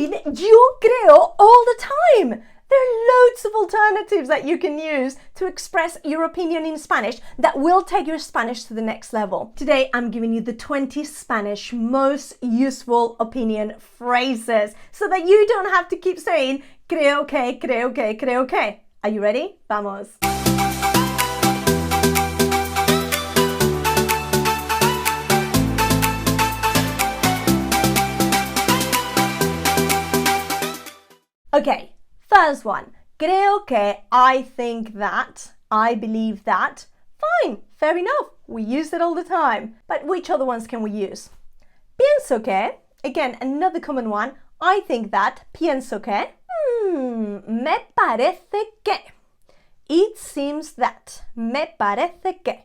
mean yo creo all the time. There are loads of alternatives that you can use to express your opinion in Spanish that will take your Spanish to the next level. Today, I'm giving you the 20 Spanish most useful opinion phrases so that you don't have to keep saying creo que, creo que, creo que. Are you ready? Vamos. Okay. First one, creo que, I think that, I believe that. Fine, fair enough, we use it all the time. But which other ones can we use? Pienso que, again, another common one, I think that, pienso que. Me parece que. It seems that, me parece que.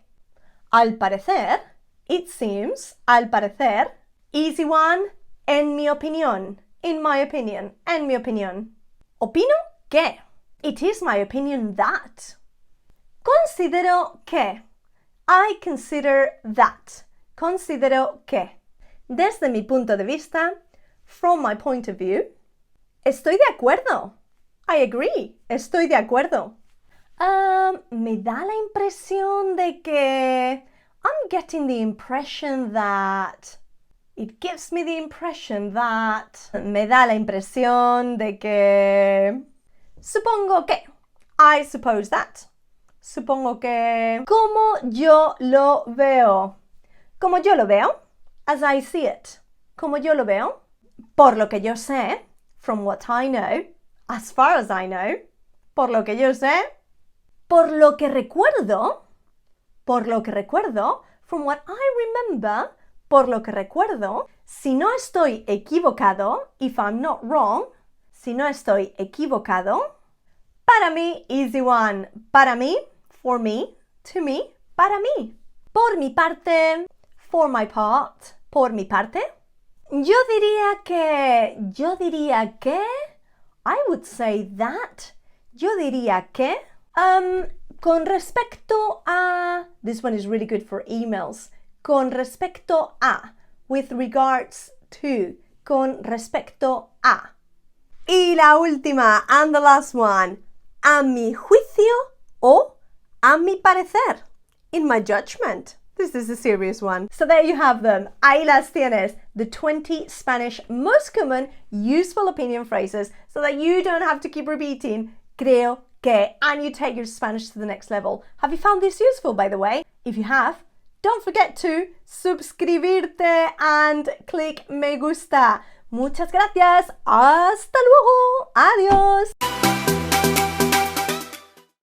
Al parecer, it seems, al parecer. Easy one, en mi opinión, in my opinion, en mi opinión. Opino que. It is my opinion that. Considero que. I consider that. Considero que. Desde mi punto de vista, from my point of view. Estoy de acuerdo. I agree. Estoy de acuerdo. Me da la impresión de que. I'm getting the impression that. It gives me the impression that. Me da la impresión de que. Supongo que. I suppose that. Supongo que. Como yo lo veo. Como yo lo veo. As I see it. Como yo lo veo. Por lo que yo sé. From what I know. As far as I know. Por lo que yo sé. Por lo que recuerdo. Por lo que recuerdo. From what I remember. Por lo que recuerdo, si no estoy equivocado, if I'm not wrong, si no estoy equivocado, para mí, easy one, para mí, for me, to me, para mí. Por mi parte, for my part, por mi parte. Yo diría que, I would say that, yo diría que, con respecto a, this one is really good for emails. Con respecto a, with regards to, con respecto a. Y la última, and the last one, a mi juicio o a mi parecer, in my judgment. This is a serious one. So there you have them. Ahí las tienes, the 20 Spanish most common useful opinion phrases so that you don't have to keep repeating creo que and you take your Spanish to the next level. Have you found this useful, by the way? If you have, don't forget to suscribirte and click me gusta. Muchas gracias. Hasta luego. Adiós.